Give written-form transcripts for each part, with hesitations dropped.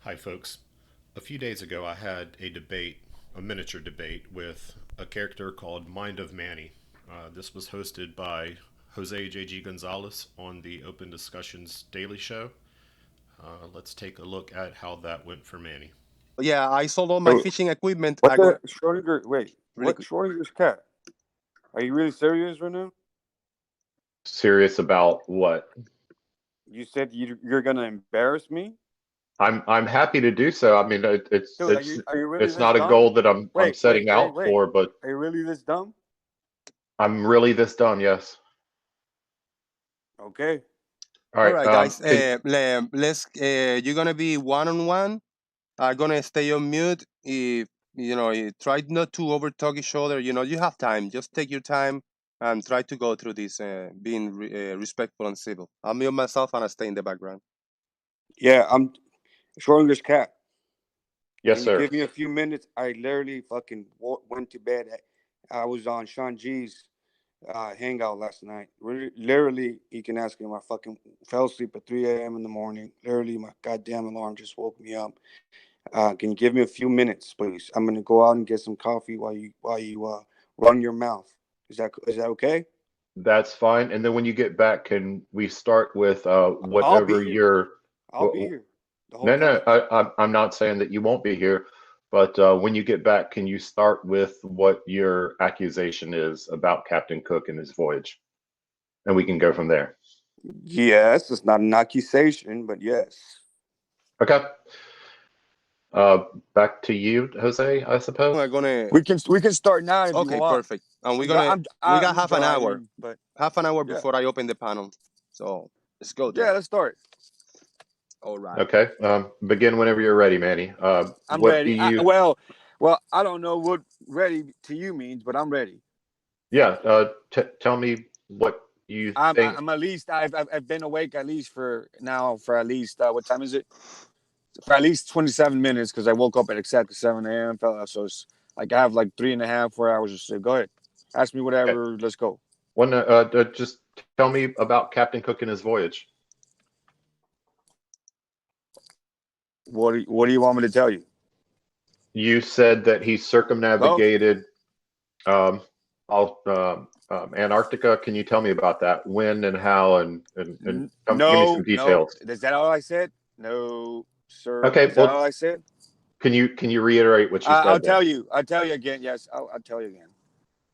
Hi, folks. A few days ago, I had a debate, a miniature debate, with a character called Mind of Manny. This was hosted by Jose J.G. Gonzalez on the Open Discussions Daily Show. Let's take a look at how that went for Manny. Yeah, I sold all my So, fishing equipment. what the Schrodinger? Wait, Really what Schrodinger's cat? Are you really serious right now? Serious about what? You said you're gonna embarrass me. I'm happy to do so. I mean, it's Dude, it's are you really it's this not a dumb? goal that I'm setting out Wait. for, but Are you really this dumb? I'm really this done. Yes. Okay. All All right. right, guys. Can, Let's. You're gonna be one-on-one. I'm gonna stay on mute. If you try not to overtalk each other. You have time. Just take your time and try to go through this, being respectful and civil. I'll mute myself and I stay in the background. Yeah, I'm Schrodinger's cat. yes, Can you sir. give me a few minutes? I literally fucking went to bed. I was on Sean G's hangout last night. Literally, you can ask him. I fucking fell asleep at 3 a.m. in the morning. Literally, my goddamn alarm just woke me up. Can you give me a few minutes, please? I'm gonna go out and get some coffee while you run your mouth. Is that okay? That's fine. And then when you get back, can we start with I'll be whatever here. your I'll be here the whole no, no, time. I'm not saying that you won't be here, but when you get back, can you start with what your accusation is about Captain Cook and his voyage? And we can go from there. Yes, it's not an accusation, but yes. Okay. Back to you, Jose, I suppose. We're gonna. We can start now if you Okay, want. perfect. And we're I'm gonna. We got I'm half an hour. driving, but Half an hour yeah, before I open the panel. So let's go yeah. then. Let's start. All right. Okay. Begin whenever you're ready, Manny. I'm What do ready. you? Well, I don't know what ready to you means, but I'm ready. Yeah. Tell me what you think. I'm at least I've been awake at least for at least what time is it? For at least 27 minutes because I woke up at exactly 7 a.m. So it's like I have like 3.5, 4 hours of sleep. Go ahead, ask me Okay. whatever. Let's go. One. Just tell me about Captain Cook and his voyage. What do you want me to tell you? You said that he Go. circumnavigated all Antarctica. Can you tell me about that? When and how and give me some No. details. Is that all I said? No, sir. Okay. Is that all Well, I said? can you reiterate what you I'll said then? tell you. I'll tell you again. Yes, I'll tell you again.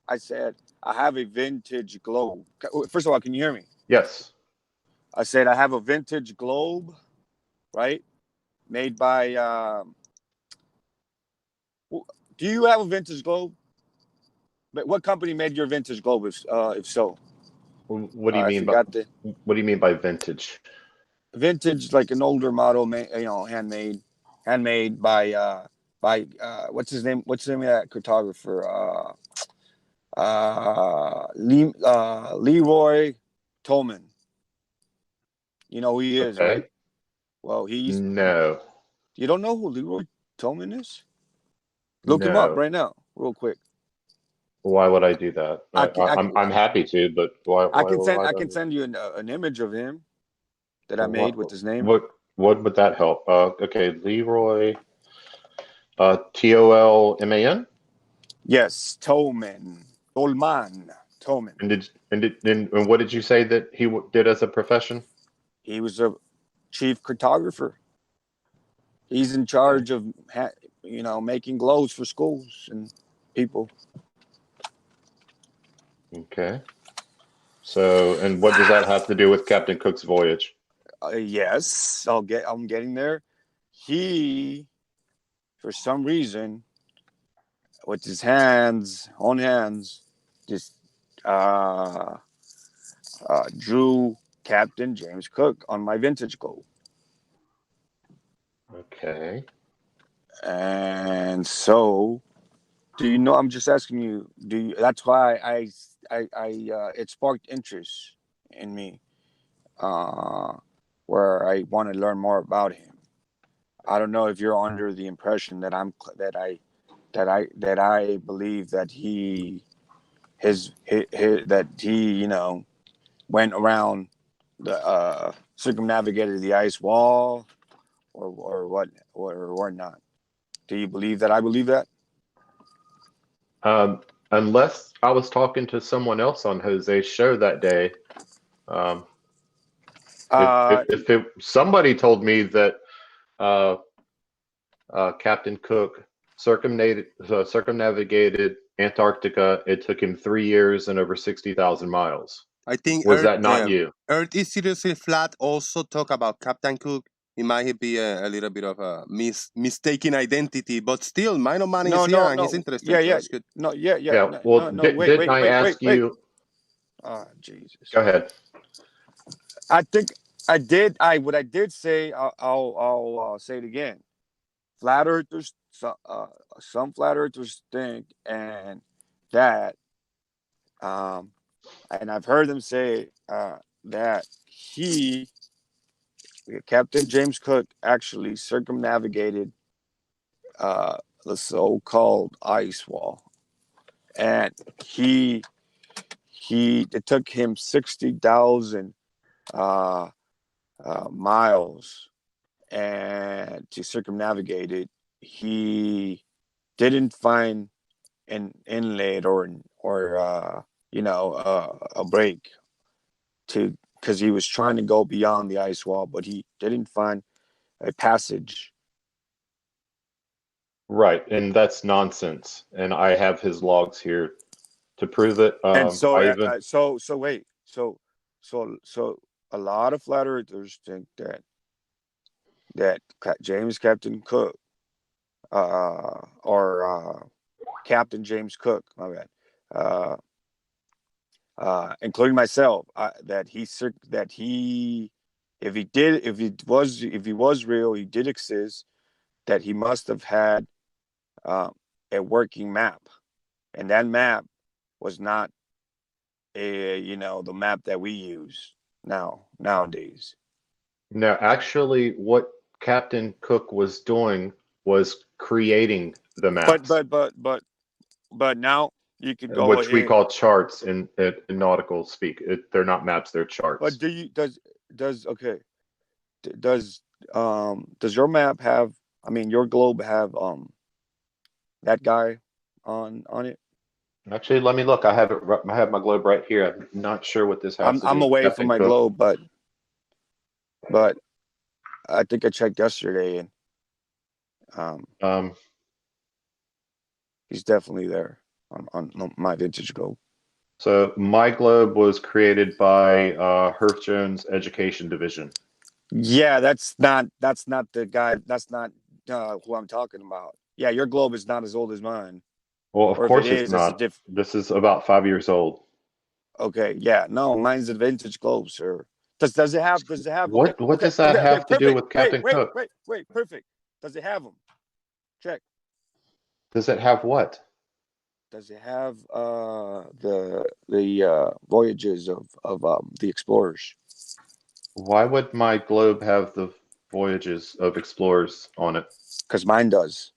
I said I have a vintage globe. First of all, can you hear me? Yes. I said I have a vintage globe, right? Made by. Do you have a vintage globe? But what company made your vintage globe? If so, What do you I mean by forgot the vintage? vintage, like an older model, handmade by what's his name? What's the name of that cartographer? Leroy Tolman. You know who he is, right? Okay. Well, No. you don't know who Leroy Tolman is? Look him up No. right now, real quick. Why would I do that? I can, I, I'm happy to, but why I do I can do send you an image of him that I that? made with his name. What would that help? Okay, Leroy, Tolman. Yes, Tolman. And what did you say that he did as a profession? He was a chief cartographer. He's in Okay. charge of making globes for schools and people. Okay. So, and what does that have to do with Captain Cook's voyage? Yes, I'm getting there. He, for some reason, with his own hands, just uh, drew Captain James Cook on my vintage globe. Okay. And so, do you know? I'm just asking you. Do you? That's why it sparked interest in me, uh, where I want to learn more about him. I don't know if you're under the impression that I believe that that he went around the circumnavigated the ice wall, or what or not? Do you believe that I believe that? Unless I was talking to someone else on Jose's show that day. Somebody told me that Captain Cook circumnavigated Antarctica. It took him 3 years and over 60,000 miles. I think Was that not you? Earth is seriously flat. Also talk about Captain Cook. It might be a little bit of a mistaken identity, but still, Mind of Manny is here and he's interested. Yeah, so yeah. that's good. No, yeah. Well, didn't I ask you? Oh, Jesus. Go ahead. I think I did. What I did say, I'll say it again. Flat earthers, some flat earthers think, and that, and I've heard them say that Captain James Cook, actually circumnavigated the so-called ice wall, and it took him 60,000 miles and to circumnavigate it. He didn't find an inlet or a break because he was trying to go beyond the ice wall, but he didn't find a passage. Right, and that's nonsense. And I have his logs here to prove it. And so a lot of flat earthers think that James Captain Cook, or Captain James Cook, my bad, including myself, that he if he was real, he did exist, that he must have had a working map, and that map was not the map that we use nowadays. No, actually, what Captain Cook was doing was creating the maps, but now you could go which we ahead. call charts in nautical speak. They're not maps; they're charts. But does your map have? I mean, your globe have that guy on it? Actually, let me look. I have my globe right here. I'm not sure what this has to do. I'm away Captain from my Cook. globe, but I think I checked yesterday, and he's definitely there on my vintage globe. So my globe was created by Herf Jones Education Division. Yeah, that's not the guy. That's not who I'm talking about. Yeah, your globe is not as old as mine. Well, of course it's not. This is about 5 years old. Okay, yeah, no, mine's a vintage globe, sir. Does it have? What does that have to do with Captain Cook? Wait, perfect. Does it have them? Check. Does it have what? Does it have the voyages of the explorers? Why would my globe have the voyages of explorers on it? Because mine does.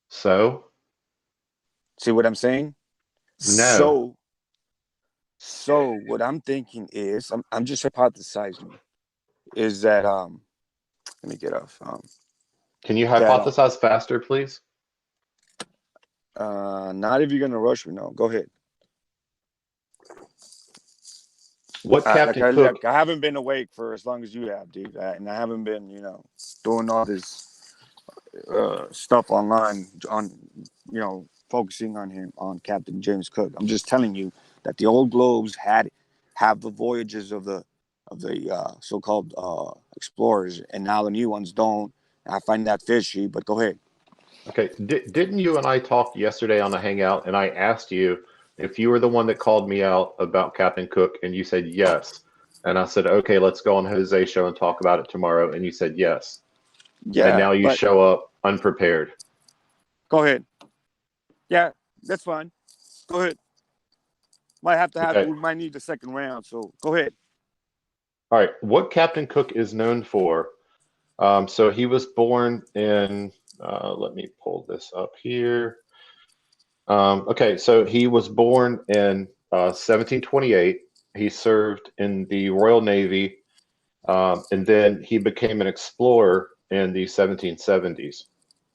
So? See what I'm saying? No. So what I'm thinking is, I'm just hypothesizing, is that let me get off. Can you hypothesize faster, please? Not if you're gonna rush me. No, go ahead. What Captain Cook? I haven't been awake for as long as you have, dude, and I haven't been, doing all this stuff online focusing on Captain James Cook. I'm just telling you that the old globes have the voyages of the so-called explorers, and now the new ones don't. I find that fishy, but go ahead. Okay, didn't you and I talk yesterday on the Hangout, and I asked you if you were the one that called me out about Captain Cook, and you said yes. And I said, okay, let's go on Jose's show and talk about it tomorrow, and you said yes. Yeah. And now you show up unprepared. Go ahead. Yeah, that's fine. Go ahead. We might need the second round, so go ahead. All right, what Captain Cook is known for? So he was born in. Let me pull this up here. Okay, so he was born in 1728. He served in the Royal Navy, and then he became an explorer in the 1770s.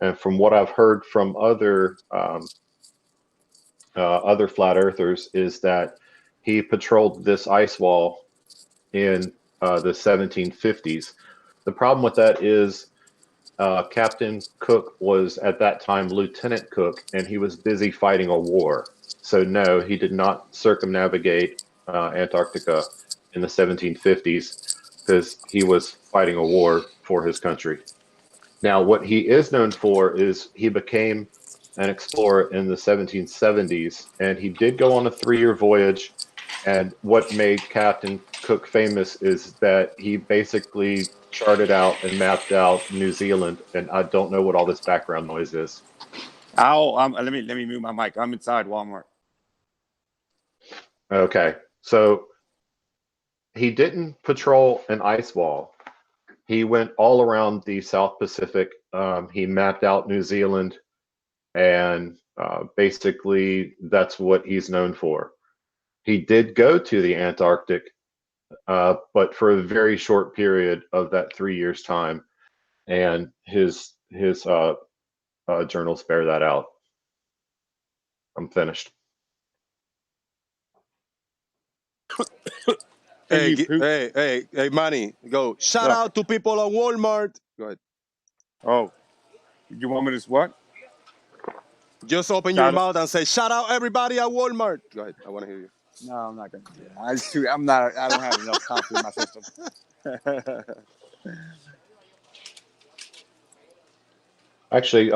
And from what I've heard from other flat earthers is that he patrolled this ice wall in the 1750s. The problem with that is Captain Cook was at that time Lieutenant Cook, and he was busy fighting a war. So no, he did not circumnavigate Antarctica in the 1750s because he was fighting a war for his country. Now, what he is known for is he became an explorer in the 1770s, and he did go on a 3-year voyage. And what made Captain Cook famous is that he basically charted out and mapped out New Zealand. And I don't know what all this background noise is. Let me mute my mic. I'm inside Walmart. Okay, so he didn't patrol an ice wall. He went all around the South Pacific. He mapped out New Zealand, and basically that's what he's known for. He did go to the Antarctic, but for a very short period of that 3 years' time, and his journals bear that out. I'm finished. Hey, Manny, go. Shout out to people on Walmart. Go ahead. Oh, you want me to what? Just open your mouth and say, shout out everybody at Walmart. Go ahead. I want to hear you. No, I'm not going to do that. I don't have enough coffee in my system. Actually,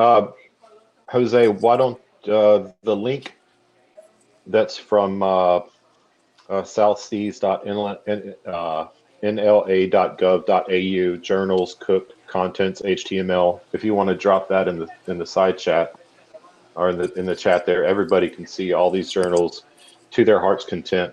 Jose, why don't the link that's from southseas.nla.gov.au, journals, cooked contents, HTML. If you want to drop that in the side chat or in the chat there, everybody can see all these journals to their heart's content.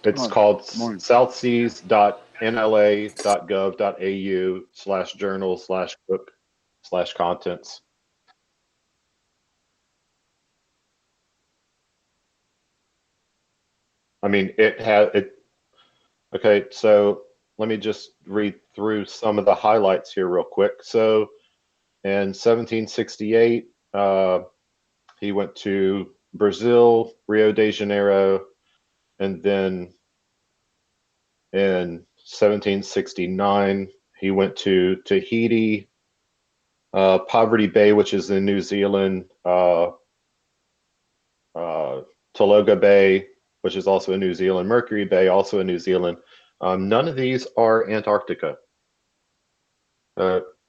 It's called southseas.nla.gov.au/journals/cook/contents. I mean, it had it. Okay, so let me just read through some of the highlights here real quick. So in 1768, he went to Brazil, Rio de Janeiro, and then in 1769, he went to Tahiti, Poverty Bay, which is in New Zealand, Tologa Bay, which is also in New Zealand, Mercury Bay, also in New Zealand. None of these are Antarctica.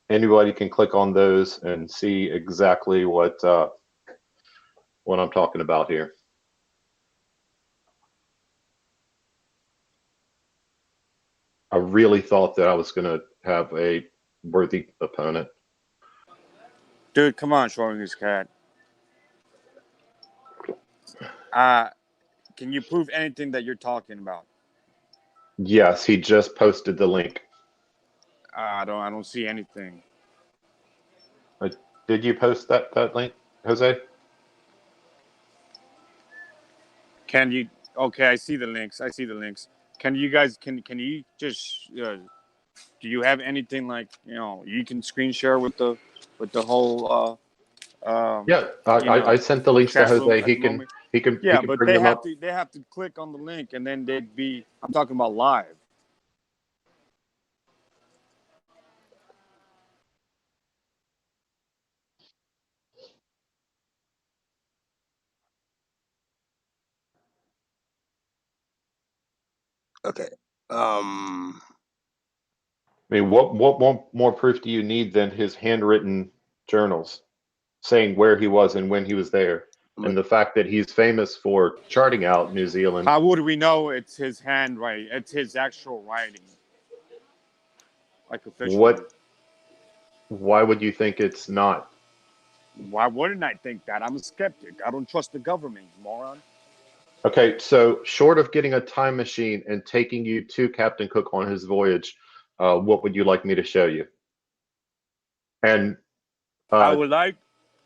Anybody can click on those and see exactly what I'm talking about here. I really thought that I was going to have a worthy opponent. Dude, come on, Schrodinger's cat. Can you prove anything that you're talking about? Yes, he just posted the link. I don't see anything. Did you post that link, Jose? Can you? Okay, I see the links. Can you guys? Can you just? Do you have anything like you can screen share with the whole? Yeah, I sent the links to Jose. He can. Yeah, he can but bring them up. they have to click on the link and then they'd be. I'm talking about live. Okay. I mean, what more proof do you need than his handwritten journals saying where he was and when he was there, and the fact that he's famous for charting out New Zealand? How would we know it's his handwriting? It's his actual writing, like officially. Why would you think it's not? Why wouldn't I think that? I'm a skeptic. I don't trust the government, moron. Okay, so short of getting a time machine and taking you to Captain Cook on his voyage, what would you like me to show you? And I would like.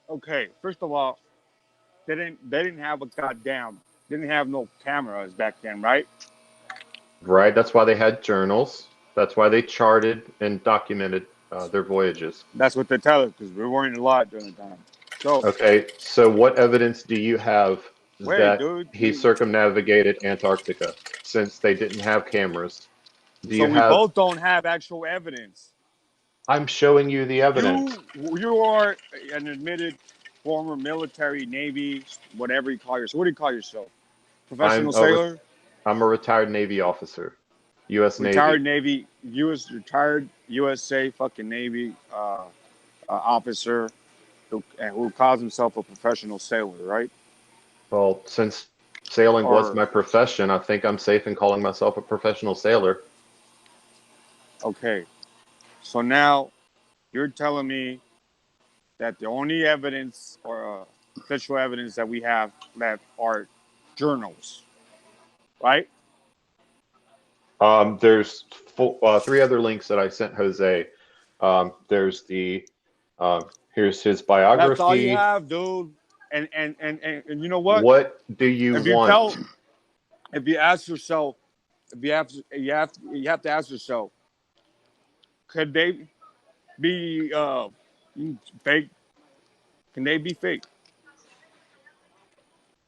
Okay, first of all, they didn't have a goddamn didn't have no cameras back then, right? Right. That's why they had journals. That's why they charted and documented their voyages. That's what they tell us because we weren't alive during the time. So Okay. So what evidence do you have wait, that dude. he circumnavigated Antarctica since they didn't have cameras? Do So you we have? both don't have actual evidence. I'm showing you the evidence. You are an admitted former military, Navy, whatever you call yourself. What do you call yourself? I'm Professional a sailor? I'm a retired Navy officer, U.S. Retired Navy. Navy, retired USA fucking Navy officer who calls himself a professional sailor, right? Well, since sailing was Or my profession, I think I'm safe in calling myself a professional sailor. okay, so now you're telling me that the only evidence or official evidence that we have that are journals, right? There's three other links that I sent Jose. There's the here's his That's all you biography. have, dude. And you know what? What do you If you want? if you ask yourself, if you have to ask yourself, could they be fake? Can they be fake?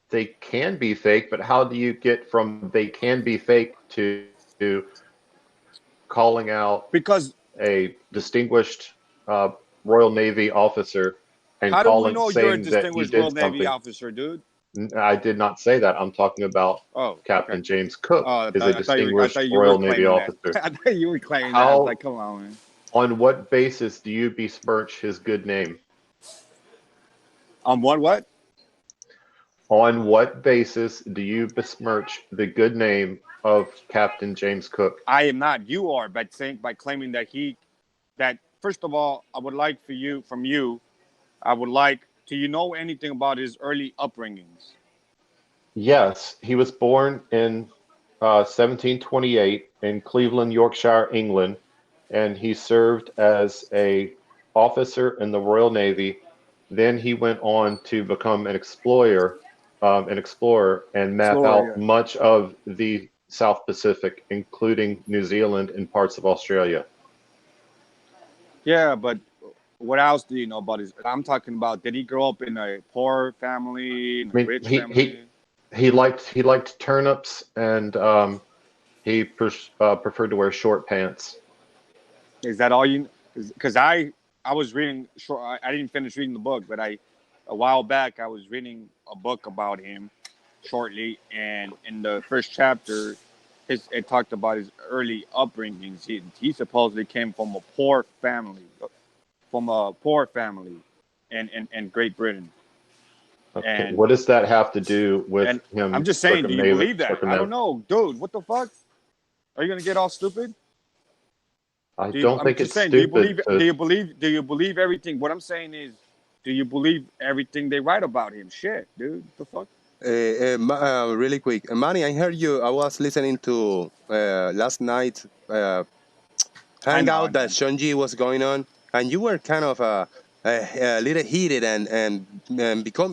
They can be fake, but how do you get from they can be fake to calling out Because a distinguished Royal Navy officer and how do we know you're a saying that he distinguished Royal did Navy something? officer, dude? I did not say that. I'm talking about Oh, okay. Captain James Cook Oh, is a I distinguished thought you were Royal Navy claiming that. officer. I thought you were claiming that. I was like, How, come on, man. on what basis do you besmirch his good name? On what? On what basis do you besmirch the good name of Captain James Cook? I am not. You are by claiming that first of all, I would like from you. I would like. Do you know anything about his early upbringings? Yes, he was born in 1728 in Cleveland, Yorkshire, England, and he served as a officer in the Royal Navy. Then he went on to become an explorer, and map Explorer, out yeah. much of the South Pacific, including New Zealand and parts of Australia. Yeah, but what else do you know about his? I'm talking about. Did he grow up in a poor family, in I a mean, rich family? he liked turnips, and he preferred to wear short pants. Is that all you? Because I was reading. I didn't finish reading the book, but a while back I was reading a book about him shortly, and in the first chapter, it talked about his early upbringings. He supposedly came from a poor family, in Great Britain. Okay, And what does that have to do with and I'm him just saying, do you believe that? I don't know, dude. What the fuck? Are you gonna get all stupid? I don't I'm think just it's saying, do you stupid believe? to. Do you believe everything? What I'm saying is, do you believe everything they write about him? Shit, dude. What the fuck? Really quick, Manny, I heard you. I was listening to last night I know. hangout that Shunji was going on, and you were kind of a little heated and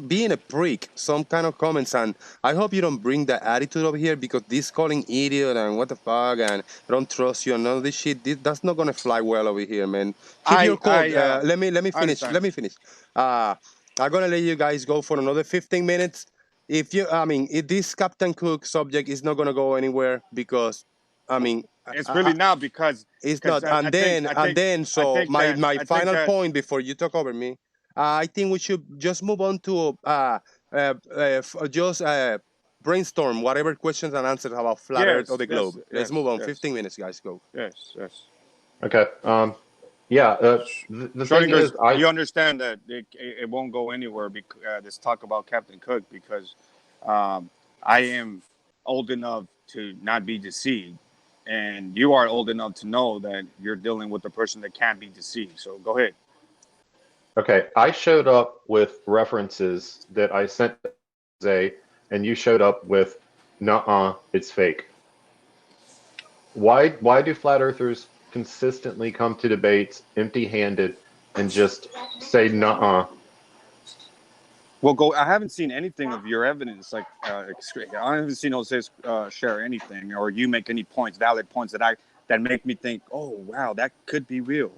being a prick, some kind of comments. And I hope you don't bring that attitude over here because this calling idiot and what the fuck and I don't trust you and none of this shit. That's not gonna fly well over here, man. Keep your cool. Let me I finish. understand. Let me finish. I'm gonna let you guys go for another 15 minutes. If this Captain Cook subject is not gonna go anywhere because, I mean, It's really not because it's not. I And then, so my think final that point before you talk over me, I think we should just move on to just brainstorm whatever questions and answers about flat Earth or the globe. Let's move on. 15 minutes, guys. Go. yes. Okay. Yeah. The thing Schrodinger's, is, I you understand that it won't go anywhere because this talk about Captain Cook because I am old enough to not be deceived, and you are old enough to know that you're dealing with a person that can't be deceived. So go ahead. okay. I showed up with references that I sent to Jose, and you showed up with, "Nuh-uh, it's fake." Why do flat earthers consistently come to debates empty-handed and just say "nuh-uh"? Well, go. I haven't seen anything of your evidence. Like, I haven't seen Jose share anything, or you make any points, valid points that make me think, oh wow, that could be real.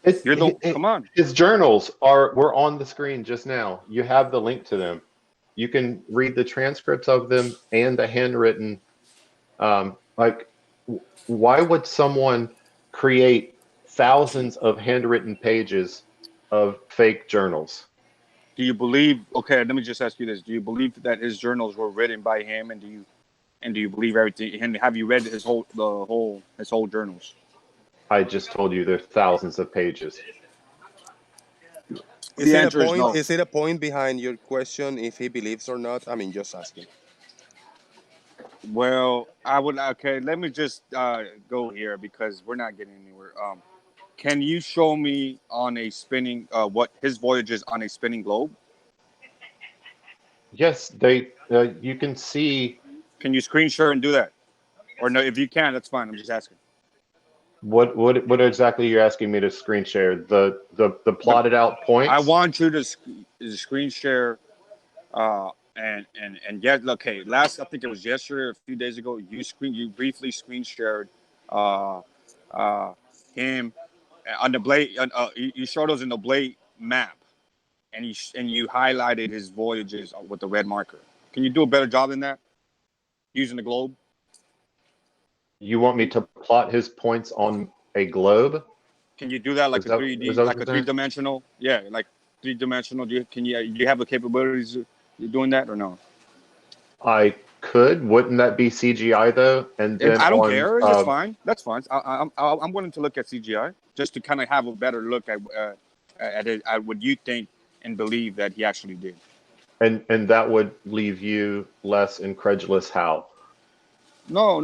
Come on. His journals were on the screen just now. You have the link to them. You can read the transcripts of them and the handwritten. Why would someone create thousands of handwritten pages of fake journals? Do you believe? Okay, let me just ask you this: do you believe that his journals were written by him, and do you believe everything? And have you read his whole journals? I just told you there's thousands of pages. Is it a point behind your question if he believes or not? I mean, just asking. Well, let me just go here because we're not getting anywhere. Can you show me on a spinning what his voyages on a spinning globe? Yes, you can see. Can you screen share and do that? Or no, if you can, that's fine. I'm just asking. What exactly are you asking me to screen share? The plotted out points? I want you to screen share and yet okay, I think it was yesterday or a few days ago, you briefly screen shared him on the blade you showed us in the blade map and you highlighted his voyages with the red marker. Can you do a better job than that using the globe? You want me to plot his points on a globe? Can you do that like a 3D, like a three-dimensional? Yeah, like three-dimensional. Do you have the capabilities of doing that or no? I could. Wouldn't that be CGI though? And then I don't care. That's fine. That's fine. I'm willing to look at CGI just to kind of have a better look at what you think and believe that he actually did. And that would leave you less incredulous. How? No.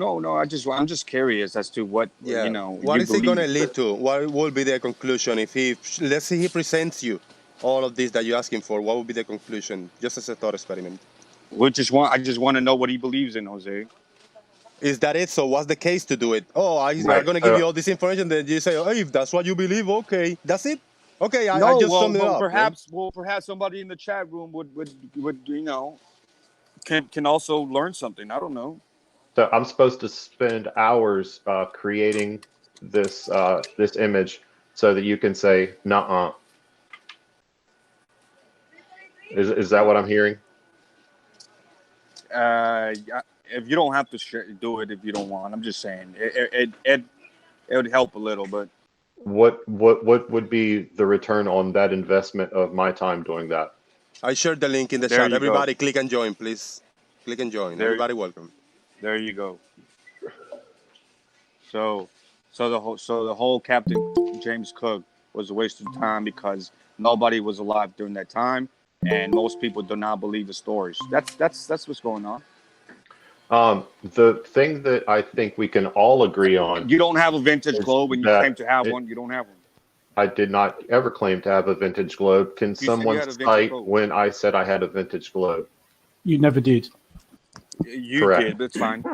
I'm just curious as to what What is it going to lead to? What will be the conclusion if let's say he presents you all of this that you're asking for? What would be the conclusion? Just as a thought experiment. I just want to know what he believes in, Jose. Is that it? So what's the case to do it? Oh, I'm going to give you all this information. Then you say, oh, if that's what you believe, okay, that's it. Okay, I just summed it up. Perhaps somebody in the chat room would can also learn something. I don't know. So I'm supposed to spend hours creating this image so that you can say, nuh-uh. Is that what I'm hearing? If you don't have to do it if you don't want. I'm just saying it would help a little, but what would be the return on that investment of my time doing that? I shared the link in the chat. Everybody click and join, please. Click and join. Everybody welcome. There you go. So the whole Captain James Cook was a waste of time because nobody was alive during that time, and most people do not believe the stories. That's what's going on. The thing that I think we can all agree on. You don't have a vintage globe, and you claim to have one. You don't have one. I did not ever claim to have a vintage globe. Can someone cite when I said I had a vintage globe? You never did. You Correct. did. That's fine.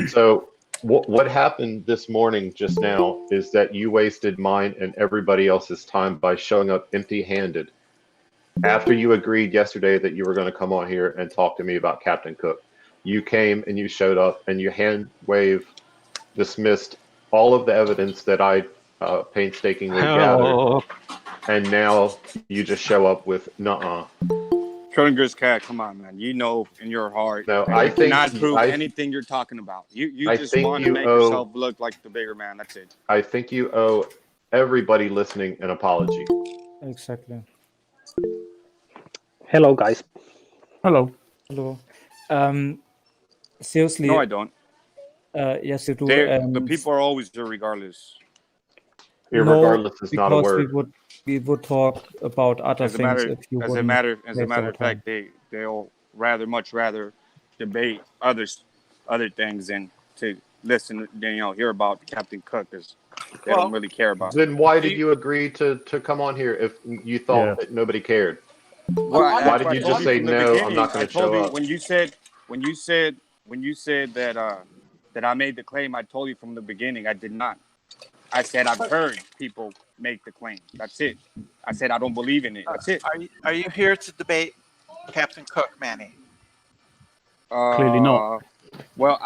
So what happened this morning just now is that you wasted mine and everybody else's time by showing up empty-handed after you agreed yesterday that you were going to come on here and talk to me about Captain Cook. You came and you showed up and you dismissed all of the evidence that I painstakingly gathered, and now you just show up with nuh-uh. Schrodinger's cat, come on, man. You know in your heart. No, I think not prove anything you're talking about. You just want to make yourself look like the bigger man. That's it. I think you owe everybody listening an apology. Exactly. Hello, guys. Hello. Seriously. No, I don't. Yes, you do. The people are always there regardless. Irregardless is not a word. We would talk about other things if you As a matter of fact, they'll much rather debate other things than to listen, hear about Captain Cook, because they don't really care about. Then why did you agree to come on here if you thought that nobody cared? Why did you just say no? I'm not going to show up. When you said that I made the claim, I told you from the beginning I did not. I said I've heard people make the claim. That's it. I said I don't believe in it. That's it. Are you here to debate Captain Cook, Manny? Clearly not. Well,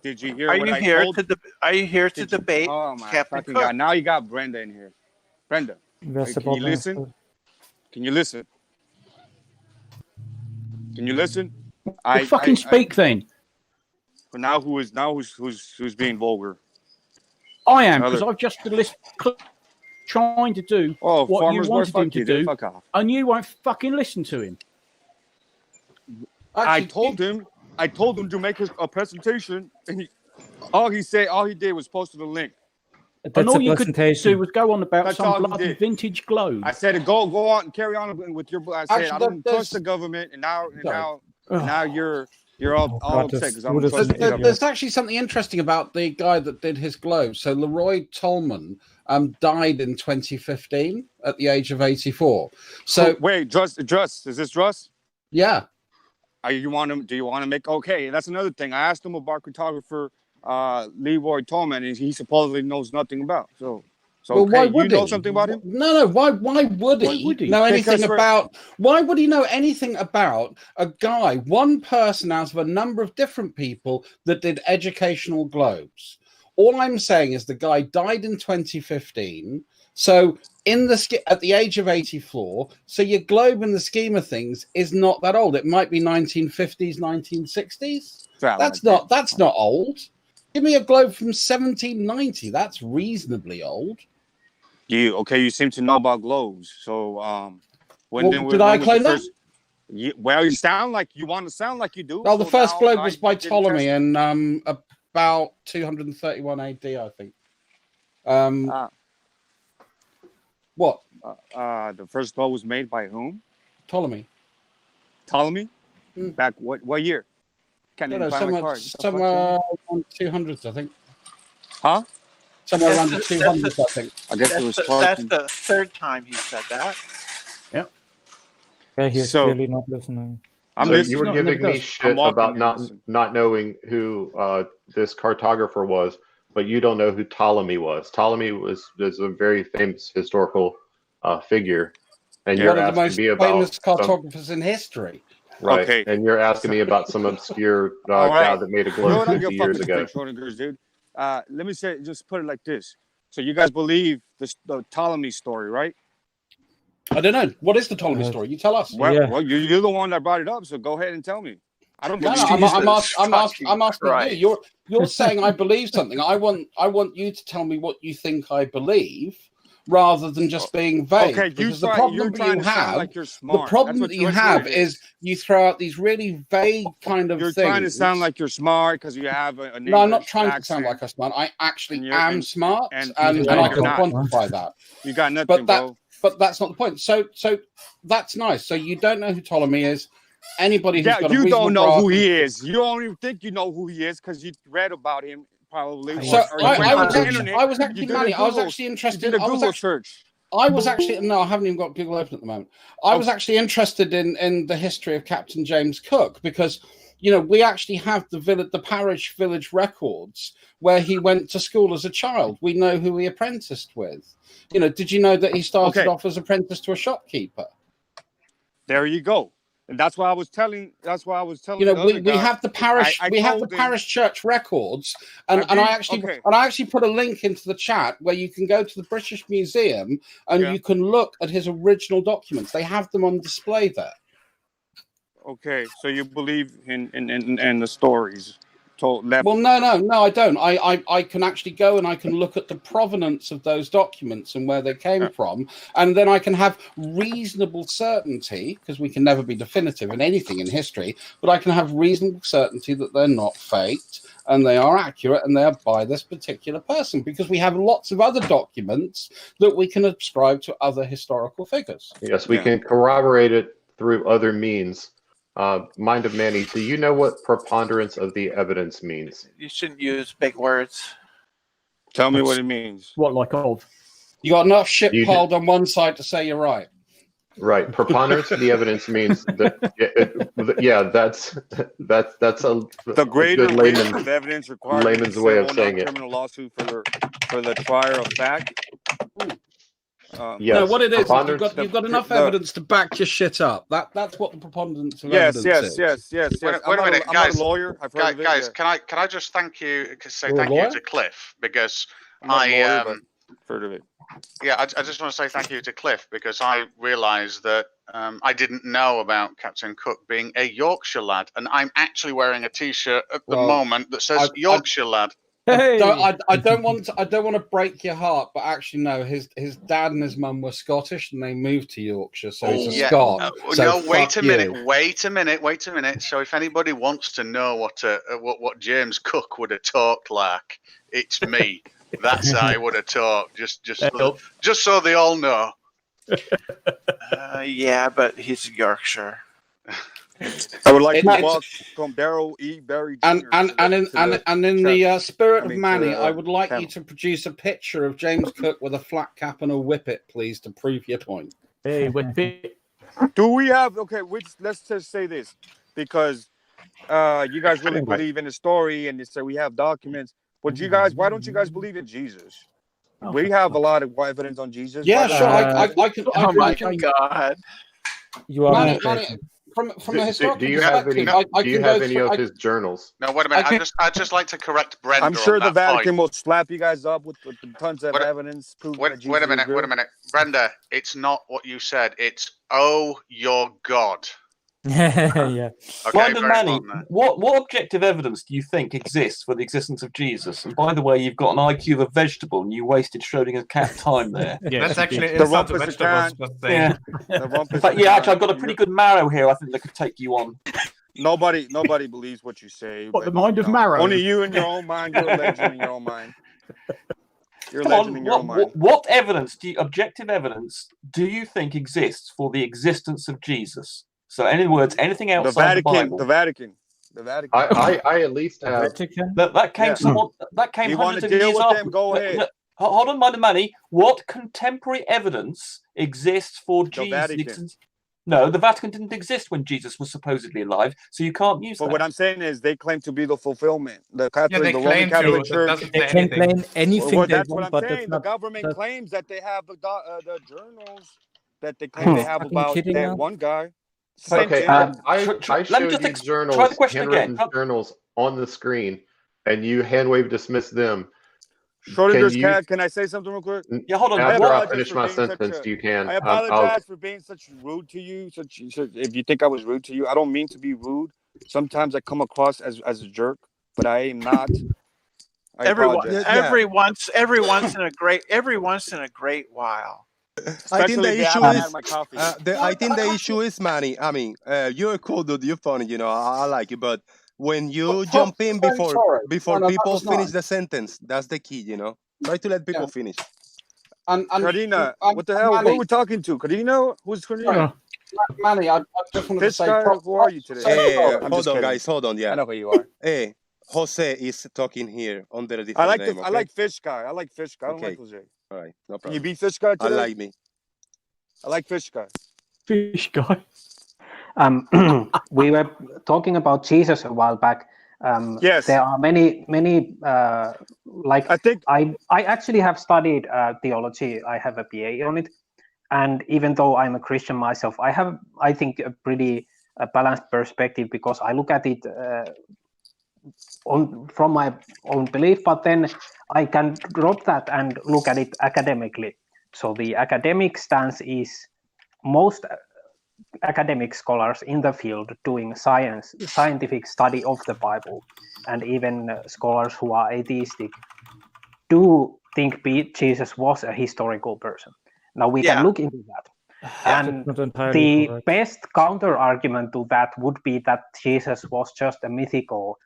did you hear Are what you I here told? Are you here to debate Oh my Captain fucking Cook? God! Now you got Brenda in here. Brenda, That's can you listen? Can you listen? Can you listen? Fucking speak then. But now who's being vulgar? I am, because I've just trying to do what you wanted him to do, and you won't fucking listen to him. Actually, I told him to make a presentation, and all he did was post the link. And all you could do was go on about some bloody vintage globe. I said, go on and carry on with your. I said, I don't trust the government, and now you're all upset because I'm trusting the government. There's actually something interesting about the guy that did his globe. So Leroy Tolman died in 2015 at the age of 84. So wait, Druss, is this Druss? Yeah. Do you want to make okay? That's another thing. I asked him about cartographer Leroy Tolman, and he supposedly knows nothing about. So well, okay, why would you know he? something about him? No. Why would he know anything about? Why would he know anything about a guy, one person out of a number of different people that did educational globes? All I'm saying is the guy died in 2015. So at the age of 84, so your globe in the scheme of things is not that old. It might be 1950s, 1960s. That's not old. Give me a globe from 1790. That's reasonably old. You seem to know about globes. So did I claim that? Well, you sound like you want to sound like you do. Well, the first globe was by Ptolemy in about 231 AD, I think. What? The first globe was made by whom? Ptolemy. Back what year? Can't even find my card. Somewhere around 200s, I think. Huh? Somewhere around the 200s, I think. I guess it was. That's the third time he said that. Yep. Yeah, he's clearly not listening. You were giving me shit about not knowing who this cartographer was, but you don't know who Ptolemy was. Ptolemy is a very famous historical figure, and you're asking me about famous cartographers in history. Right, okay. And you're asking me about some obscure guy that made a globe 50 years ago. Dude. Let me just put it like this. So you guys believe the Ptolemy story, right? I don't know. What is the Ptolemy story? You tell us. Well, you're the one that brought it up, so go ahead and tell me. I don't believe. I'm asking you. You're saying I believe something. I want you to tell me what you think I believe, rather than just being vague. Okay, the problem that you have is you throw out these really vague kind of things. You're trying to sound like you're smart because you have a No, I'm not trying to sound like I'm smart. I actually am smart, and I can quantify that. You got nothing, but that's not the point. So that's nice. So you don't know who Ptolemy is. Anybody who's got you don't know who he is. You don't even think you know who he is because you read about him probably. So I was actually interested. I haven't even got Google open at the moment. I was actually interested in the history of Captain James Cook because we actually have the parish village records where he went to school as a child. We know who he apprenticed with. Did you know that he started off as apprentice to a shopkeeper? There you go. And that's why I was telling. We have the parish. We have the parish church records, and I actually put a link into the chat where you can go to the British Museum and you can look at his original documents. They have them on display there. Okay, so you believe in the stories told? Well, no, I don't. I can actually go and I can look at the provenance of those documents and where they came from, and then I can have reasonable certainty, because we can never be definitive in anything in history, but I can have reasonable certainty that they're not faked and they are accurate and they are by this particular person, because we have lots of other documents that we can ascribe to other historical figures. Yes, we can corroborate it through other means. Mind of Manny, do you know what preponderance of the evidence means? You shouldn't use big words. Tell me what it means. What, like of? You got enough shit piled on one side to say you're right. Right. Preponderance of the evidence means that, that's the greater good weight of evidence required in a layman's way of civil, saying it. non-criminal lawsuit for the trier of fact. Yes, no, what it is, preponderance you've got enough evidence to back your shit up. That's what the preponderance of evidence is. Yes. Wait a minute, I'm guys. not a lawyer. I've heard of it, Guys, yeah. can I just thank you lawyer? to Cliff, because I'm not a lawyer, but heard of it. Yeah, I just want to say thank you to Cliff, because I realised that I didn't know about Captain Cook being a Yorkshire lad, and I'm actually wearing a T-shirt at the moment that says Yorkshire lad. Hey. I don't want to break your heart, but actually no. His dad and his mum were Scottish, and they moved to Yorkshire, so he's a Scot. No, wait a minute. So if anybody wants to know what James Cook would have talked like, it's me. That's how I would have talked. Just so they all know. Yeah, but he's Yorkshire. I would like to welcome Daryl E. Berry Jr. And in the spirit of Manny, I would like you to produce a picture of James Cook with a flat cap and a whippet, please, to prove your point. Hey, whippet. Do we have let's just say this, because you guys really believe in the story and you say we have documents, but why don't you guys believe in Jesus? We have a lot of evidence on Jesus. Yeah, sure. I can. Oh my God! You are Manny, from a historical do you have any of his journals? No, wait a minute. I'd just like to correct Brenda. I'm sure on the that Vatican point. will slap you guys up with tons of evidence. Wait a minute. Brenda, it's not what you said. It's, oh, your God. Yeah. Okay, Manny, what objective evidence do you think exists for the existence of Jesus? And by the way, you've got an IQ of a vegetable, and you wasted Schrodinger's cat time there. Yeah, that's actually the insult to vegetables. Yeah. Actually, I've got a pretty good marrow here. I think that could take you on. Nobody believes what you say. What, the mind of marrow? Only you in your own mind. You're a legend in your own mind. You're a legend in your own mind. What evidence, objective evidence, do you think exists for the existence of Jesus? So, in other words, anything outside the Bible. The Vatican. I at least have. That came you hundreds of deal years with after. them, go ahead. Hold on, Manny. What contemporary evidence exists for Jesus? No, the Vatican didn't exist when Jesus was supposedly alive, so you can't use that. But what I'm saying is they claim to be the fulfillment. The Roman Catholic Church. They can claim anything well, they that's want, what I'm but saying. it's The not. government claims that they have the journals that they claim they have about that one guy. Okay, I showed you journals, handwritten again. journals on the screen, and you hand-wave dismiss them. Schrodinger's cat. Can I say something real quick? Yeah, hold on. After I finish my sentence, you can. I apologize for being such rude to you. If you think I was rude to you, I don't mean to be rude. Sometimes I come across as a jerk, but I am not. Every once in a great while. I think the issue is Manny. I mean, you're a cool dude. You're funny. You know, I like you. But when you jump in before people finish the sentence, that's the key. You know, try to let people finish. And Karina, what the hell? Who are we talking to? Karina? Who's Karina? Manny, I just wanted to say, who are you today? Hey, hold on, guys. Hold on. Yeah, I know who you are. Hey, Jose is talking here under a different name. Okay? I like Fish Guy. I like Fish Guy. I don't like Jose. All right, no problem. Can you beat Fish Guy today? I like me. I like Fish Guy. Fish Guy. We were talking about Jesus a while back. Yes. There are many. I actually have studied theology. I have a BA on it, and even though I'm a Christian myself, I have, I think, a pretty balanced perspective because I look at it from my own belief, but then I can drop that and look at it academically. So the academic stance is most academic scholars in the field doing scientific study of the Bible, and even scholars who are atheistic do think Jesus was a historical person. Now we can look into that. And the best counter argument to that would be that Jesus was just a mythical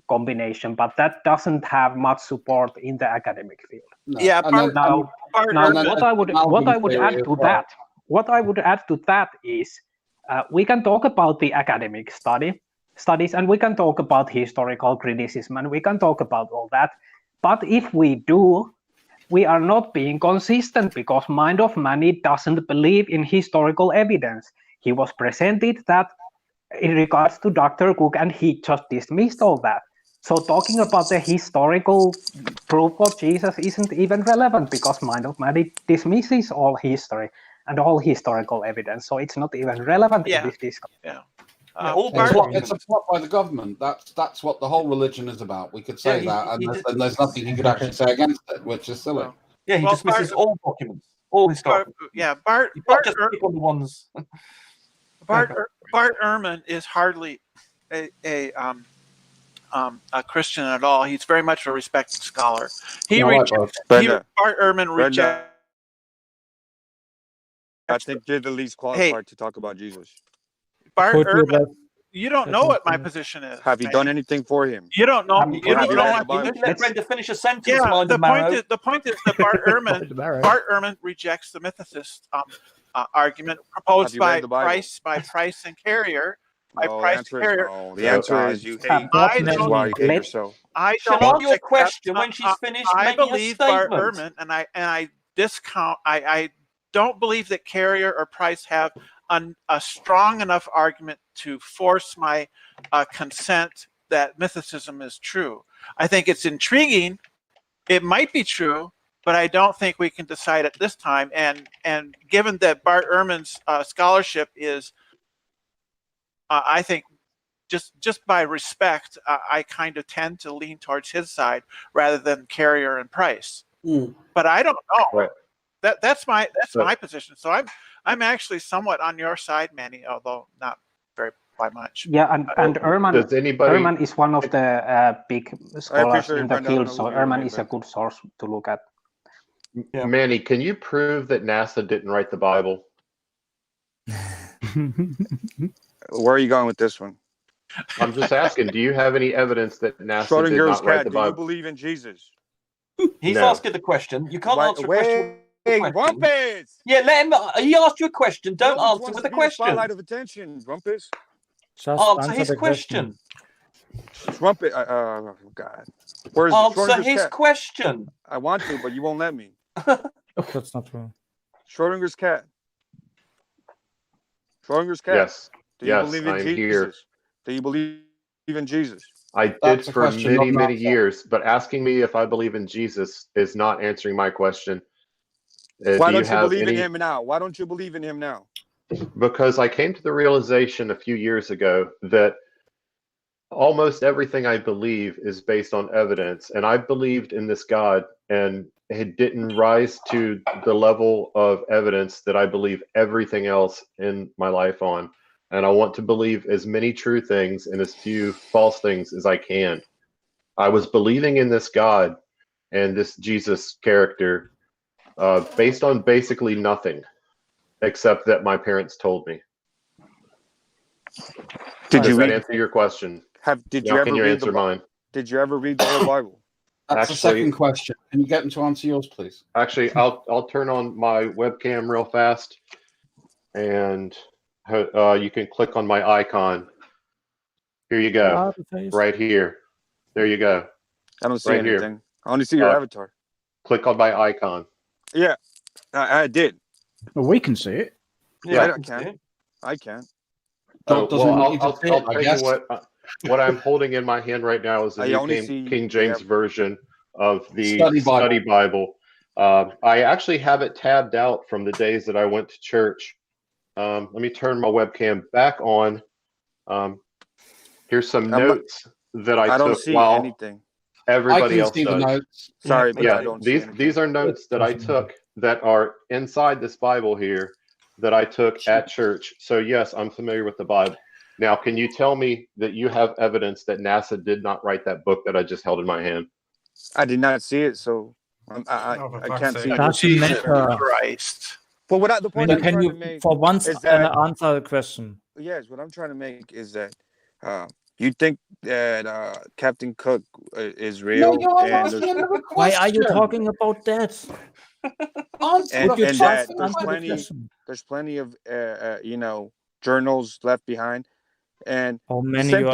combination, but that doesn't have much support in the academic field. No. Yeah. What I would add to that is we can talk about the academic studies, and we can talk about historical criticism, and we can talk about all that. But if we do, we are not being consistent because Mind of Manny doesn't believe in historical evidence. He was presented that in regards to Dr. Cook, and he just dismissed all that. So talking about the historical proof of Jesus isn't even relevant because Mind of Manny dismisses all history and all historical evidence. So it's not even relevant in this discussion. Yeah. It's a plot by the government. That's what the whole religion is about. We could say that, and there's nothing he could actually say against it, which is silly. Yeah, he dismisses all documents, all historical. Bart Ehrman is hardly a Christian at all. He's very much a respected scholar. Bart Ehrman rejects. I think you're the least qualified to talk about Jesus. Bart Ehrman, you don't know what my position is. Have you done anything for him? You don't know. You don't know. Let Brenda finish a sentence. Yeah, the point is that Bart Ehrman rejects the mythicist argument proposed by Price and Carrier. The answer is you hate. That's why you hate yourself. I don't. Shall your question when she's finished. I believe Bart Ehrman, and I discount. I don't believe that Carrier or Price have a strong enough argument to force my consent that mythicism is true. I think it's intriguing. It might be true, but I don't think we can decide at this time. And given that Bart Ehrman's scholarship is, I think, just by respect, I kind of tend to lean towards his side rather than Carrier and Price. But I don't know. Right. That's my position. So I'm actually somewhat on your side, Manny, although not very by much. Yeah, and Ehrman is one of the big scholars in the field, so Ehrman is a good source to look at. Yeah. Manny, can you prove that NASA didn't write the Bible? Where are you going with this one? I'm just asking, do you have any evidence that NASA did not write the Bible? Do you believe in Jesus? He's asking the question. You can't answer a question. Hey, Rumpus! Yeah, let him. He asked you a question. Don't answer with a question. Spotlight of attention, Rumpus. Answer his question. Rumpus. Oh God. Where's answer his question. I want to, but you won't let me. That's not true. Schrodinger's cat. Schrodinger's cat. Yes. Do you believe in Jesus? Here. Do you believe in Jesus? I did for many years, but asking me if I believe in Jesus is not answering my question. Why don't you believe in him now? Why don't you believe in him now? Because I came to the realization a few years ago that almost everything I believe is based on evidence, and I believed in this God, and it didn't rise to the level of evidence that I believe everything else in my life on. And I want to believe as many true things and as few false things as I can. I was believing in this God and this Jesus character based on basically nothing, except that my parents told me. Does that answer your question? Did you ever answer mine? Did you ever read the whole Bible? That's the second question. Can you get him to answer yours, please? Actually, I'll turn on my webcam real fast, and you can click on my icon. Here you go. Right here. There you go. I don't see anything. Here. I only see your avatar. Click on my icon. Yeah, I did. Well, we can see it. Yeah, I can. I'll tell you what I'm holding in my hand right now is the King James version of the Study Bible. I actually have it tabbed out from the days that I went to church. Let me turn my webcam back on. Here's some notes that I took while anything. Everybody else does. The notes. Sorry, but yeah, these are notes that I took that are inside this Bible here that I took at church. So yes, I'm familiar with the Bible. Now, can you tell me that you have evidence that NASA did not write that book that I just held in my hand? I did not see it, so I can't see it. Christ. But what the point can you, for once, answer the question? Yes, what I'm trying to make is that you think that Captain Cook is real? No, why are you talking about that? There's plenty of journals left behind, and same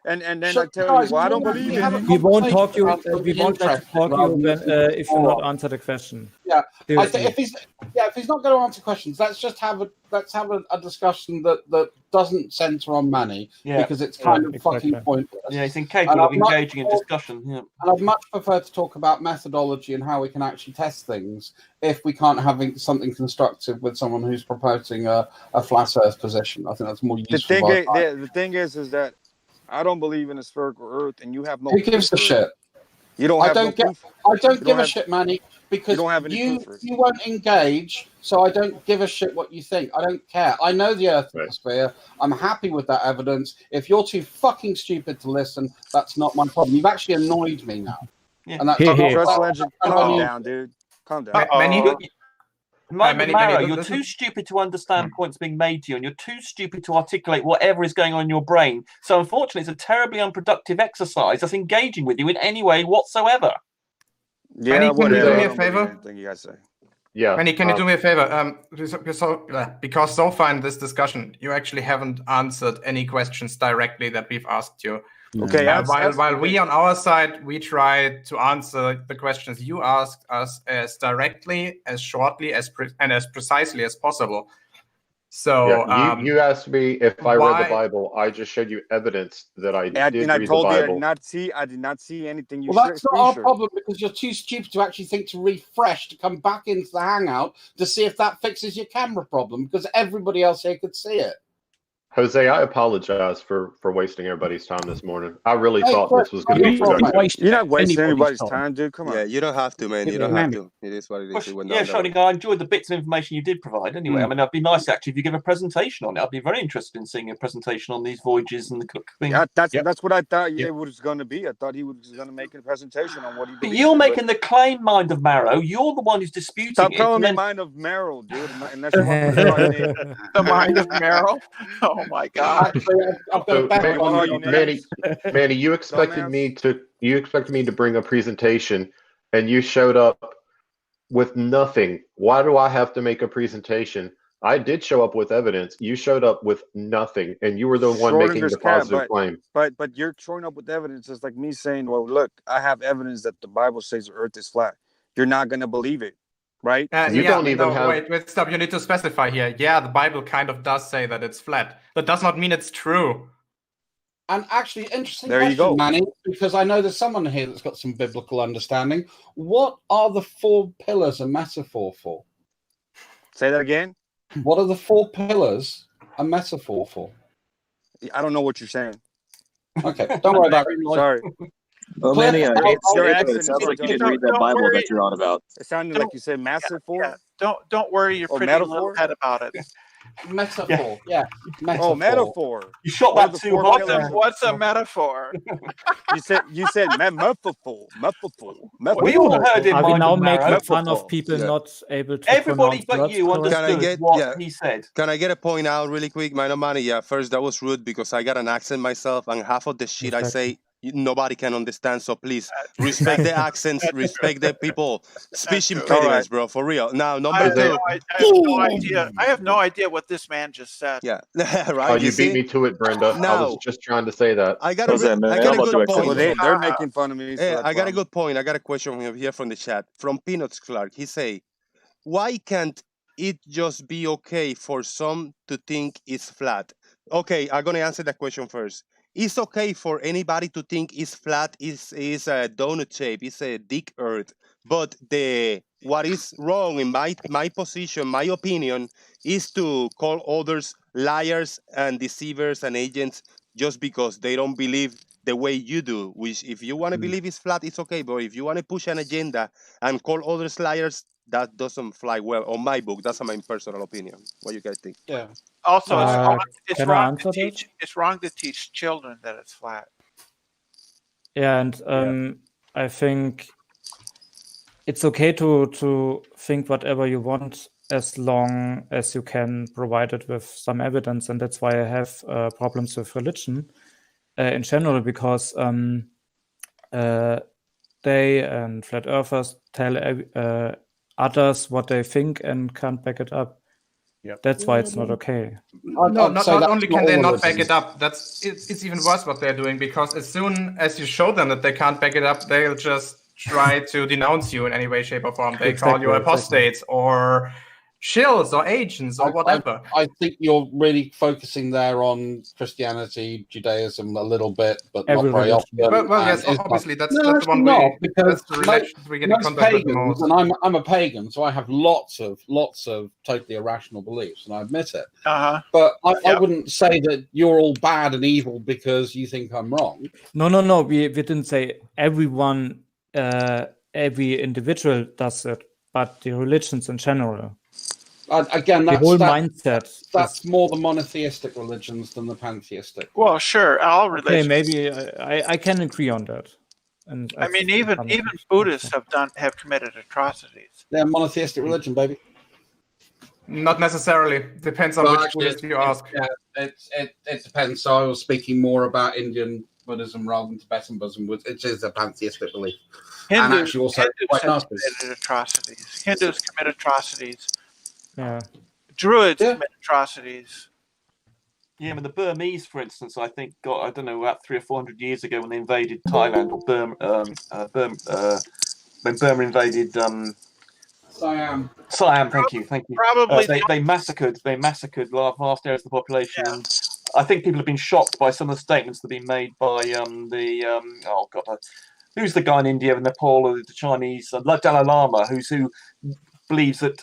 And then I tell you, well, I don't believe it. We won't talk you. We won't let you talk you if you not answer the question. Yeah, I Seriously. think if he's not going to answer questions, let's have a discussion that doesn't center on Manny because it's kind of fucking pointless. Yeah, he's incapable of engaging in discussion. Yeah. And I'd much prefer to talk about methodology and how we can actually test things if we can't have something constructive with someone who's proposing a flat Earth position. I think that's more useful. The thing is that I don't believe in a spherical Earth, and you have no. Who gives a shit? You don't have no proof. I don't give a shit, Manny, because you won't engage, so I don't give a shit what you think. I don't care. I know the Earth is a sphere. I'm happy with that evidence. If you're too fucking stupid to listen, that's not my problem. You've actually annoyed me now. Yeah. And that's calm down, dude. Calm down. Maro, you're too stupid to understand points being made to you, and you're too stupid to articulate whatever is going on in your brain. So, unfortunately, it's a terribly unproductive exercise that's engaging with you in any way whatsoever. Yeah, Manny, can you do me a favor? Anything you guys say. Yeah. Manny, can you do me a favor? Because so far in this discussion, you actually haven't answered any questions directly that we've asked you. Okay. While we on our side, we try to answer the questions you asked us as directly, as shortly, and as precisely as possible. So you asked me if I read the Bible. I just showed you evidence that I did read the Bible. I told you I did not see anything. Well, that's not our problem because you're too stupid to actually think to refresh, to come back into the Hangout to see if that fixes your camera problem because everybody else here could see it. Jose, I apologize for wasting everybody's time this morning. I really thought this was going to be productive. You're not wasting anybody's time, dude. Come on. Yeah, you don't have to, man. You don't have to. It is what it is. Schrodinger, I enjoyed the bits of information you did provide anyway. I mean, it'd be nice actually if you give a presentation on it. I'd be very interested in seeing a presentation on these voyages and the Cook thing. That's what I thought it was going to be. I thought he was going to make a presentation on what he believes. But you're making the claim, Mind of Marrow. You're the one who's disputing Stop it. calling me Mind of Marrow, dude. And that's the Mind of Marrow? Oh, my God. Manny, you expected me to bring a presentation, and you showed up with nothing. Why do I have to make a presentation? I did show up with evidence. You showed up with nothing, and you were the one making the positive claim. But you're showing up with evidence. It's like me saying, "Well, look, I have evidence that the Bible says the Earth is flat." You're not going to believe it. Right? Wait, stop. You need to specify here. Yeah, the Bible kind of does say that it's flat. That does not mean it's true. And actually, interesting question, Manny, because I know there's someone here that's got some biblical understanding. What are the 4 pillars a metaphor for? Say that again. What are the 4 pillars a metaphor for? I don't know what you're saying. Okay, don't worry about it. Sorry. Well, Manny, it sounds like you didn't read that Bible that you're on about. It sounded like you said massive for. Yeah. Don't worry your pretty little head about it. Metaphor, yeah. Metaphor. Oh, metaphor. You shot that too hard. What's a metaphor? you said metaphor. We all heard him. Are we now making fun of people not able to? Everybody but you understood what he said. Can I get a point out really quick, man? Money. Yeah, first that was rude because I got an accent myself, and half of the shit I say nobody can understand. So please respect the accents, respect the people. Speech impediments, bro, for real. Now, number 2. I have no idea what this man just said. Yeah, right. Oh, you beat me to it, Brenda. I was just trying to say that. I got a good point. Well, they're making fun of me. So I got a good point. I got a question here from the chat. From Peanuts Clark. He say, why can't it just be okay for some to think it's flat? Okay, I'm going to answer that question first. It's okay for anybody to think it's flat, is a donut shape, it's a dick earth. But what is wrong in my position, my opinion, is to call others liars and deceivers and agents just because they don't believe the way you do. Which, if you want to believe it's flat, it's okay. But if you want to push an agenda and call others liars, that doesn't fly well on my book. That's my personal opinion. What do you guys think? Yeah. Also, it's wrong to teach children that it's flat. Yeah, and I think it's okay to think whatever you want as long as you can provide it with some evidence, and that's why I have problems with religion in general, because they and flat earthers tell others what they think and can't back it up. That's why it's not okay. Not only can they not back it up, it's even worse what they're doing, because as soon as you show them that they can't back it up, they'll just try to denounce you in any way, shape, or form. They call you apostates or shills or agents or whatever. I think you're really focusing there on Christianity, Judaism a little bit, but not very often. Well, yes, obviously that's the one way. Because the religions we get in contact with the most. And I'm a pagan, so I have lots of totally irrational beliefs, and I admit it. But I wouldn't say that you're all bad and evil because you think I'm wrong. No. We didn't say everyone, every individual does it, but the religions in general. Again, the whole mindset. That's more the monotheistic religions than the pantheistic. Well, sure, all religions. Okay, maybe I can agree on that. And I mean, even Buddhists have committed atrocities. They're monotheistic religion, baby. Not necessarily. Depends on which Buddhist you ask. Yeah, it depends. So I was speaking more about Indian Buddhism rather than Tibetan Buddhism. It is a pantheistic belief. And actually also quite nice. Committed atrocities. Hindus commit atrocities. Yeah. Druids commit atrocities. Yeah, I mean, the Burmese, for instance, I think I don't know, about 300 or 400 years ago when they invaded Thailand, or when Burma invaded Siam. Thank you. Probably they massacred vast areas of the population. Yeah. And I think people have been shocked by some of the statements that have been made by who's the guy in India and Nepal, or the Chinese, Dalai Lama, who believes that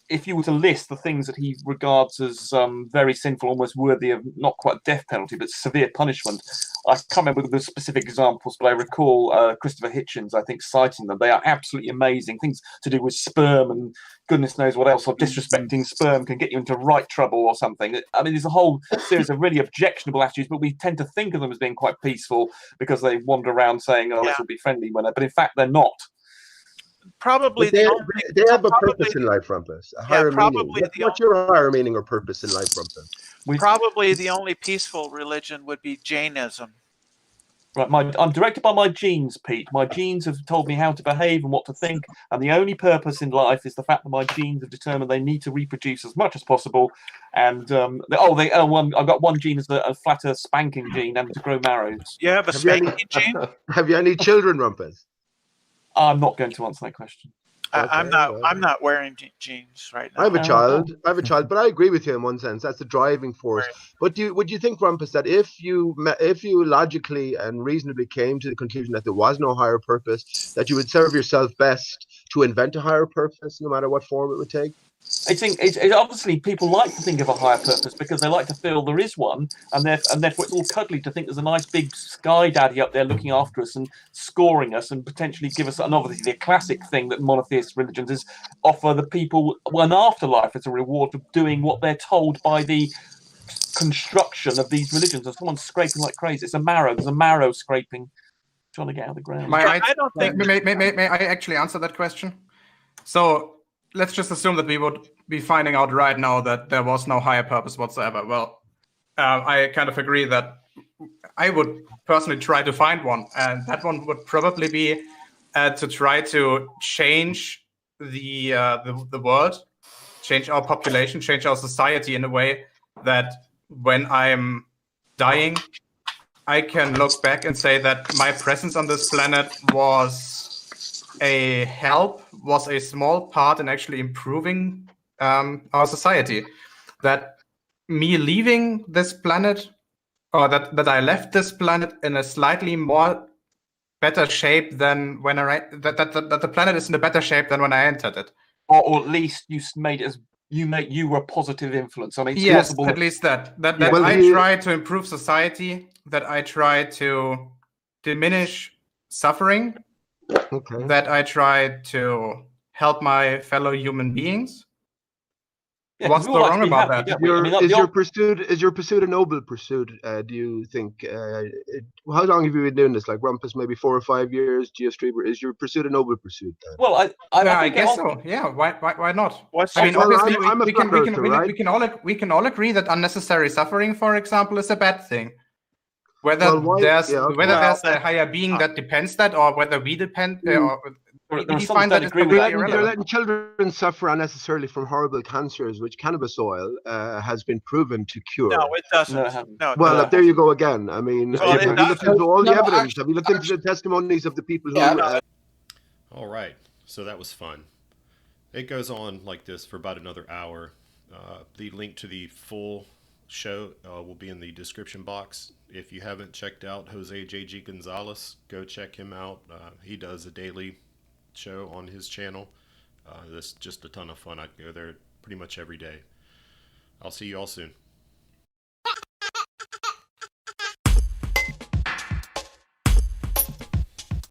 if you were to list the things that he regards as very sinful, almost worthy of not quite death penalty, but severe punishment, I can't remember the specific examples, but I recall Christopher Hitchens, I think, citing them. They are absolutely amazing. Things to do with sperm and goodness knows what else, or disrespecting sperm can get you into right trouble or something. I mean, there's a whole series of really objectionable attitudes, but we tend to think of them as being quite peaceful because they wander around saying, this will be friendly, but in fact, they're not. Probably they have a purpose in life, Rumpus. A higher meaning. What's your higher meaning or purpose in life, Rumpus? Probably the only peaceful religion would be Jainism. Right, I'm directed by my genes, Pete. My genes have told me how to behave and what to think, and the only purpose in life is the fact that my genes have determined they need to reproduce as much as possible. And I've got one gene as a flatter spanking gene, and to grow marrows. You have a spanking gene? Have you any children, Rumpus? I'm not going to answer that question. Okay, I'm not wearing jeans right now. I have a child, but I agree with you in one sense. That's the driving force. Right. But would you think, Rumpus, that if you logically and reasonably came to the conclusion that there was no higher purpose, that you would serve yourself best to invent a higher purpose, no matter what form it would take? I think it's obviously people like to think of a higher purpose because they like to feel there is one, and therefore it's all cuddly to think there's a nice big sky daddy up there looking after us and scoring us and potentially give us. And obviously the classic thing that monotheist religions is offer the people an afterlife as a reward for doing what they're told by the construction of these religions. And someone's scraping like crazy. There's a marrow scraping, trying to get out of the ground. May I actually answer that question? So let's just assume that we would be finding out right now that there was no higher purpose whatsoever. Well, I kind of agree that I would personally try to find one, and that one would probably be to try to change the world, change our population, change our society in a way that when I'm dying, I can look back and say that my presence on this planet was a help, was a small part in actually improving our society. That me leaving this planet, or that I left this planet in a slightly more better shape than when that the planet is in a better shape than when I entered it. Or at least you were a positive influence. I mean, yes, at least that I try to improve society, that I try to diminish suffering. Okay. That I try to help my fellow human beings. Yeah, what's so wrong about that? Is your pursuit a noble pursuit? Do you think? How long have you been doing this? Like Rumpus, maybe 4 or 5 years. Geostreamer, is your pursuit a noble pursuit? Then? Well, I guess so. Yeah, why not? Obviously, we can all agree that unnecessary suffering, for example, is a bad thing. Whether there's a higher being that depends that, or whether we depend, or Did he find that they're letting children suffer unnecessarily from horrible cancers, which cannabis oil has been proven to cure. No, it doesn't. Well, there you go again. I mean, have you looked into all the evidence? Have you looked into the testimonies of the people who... All right, so that was fun. It goes on like this for about another hour. The link to the full show will be in the description box. If you haven't checked out Jose J.G. Gonzalez, go check him out. He does a daily show on his channel. This just a ton of fun. I go there pretty much every day. I'll see you all soon.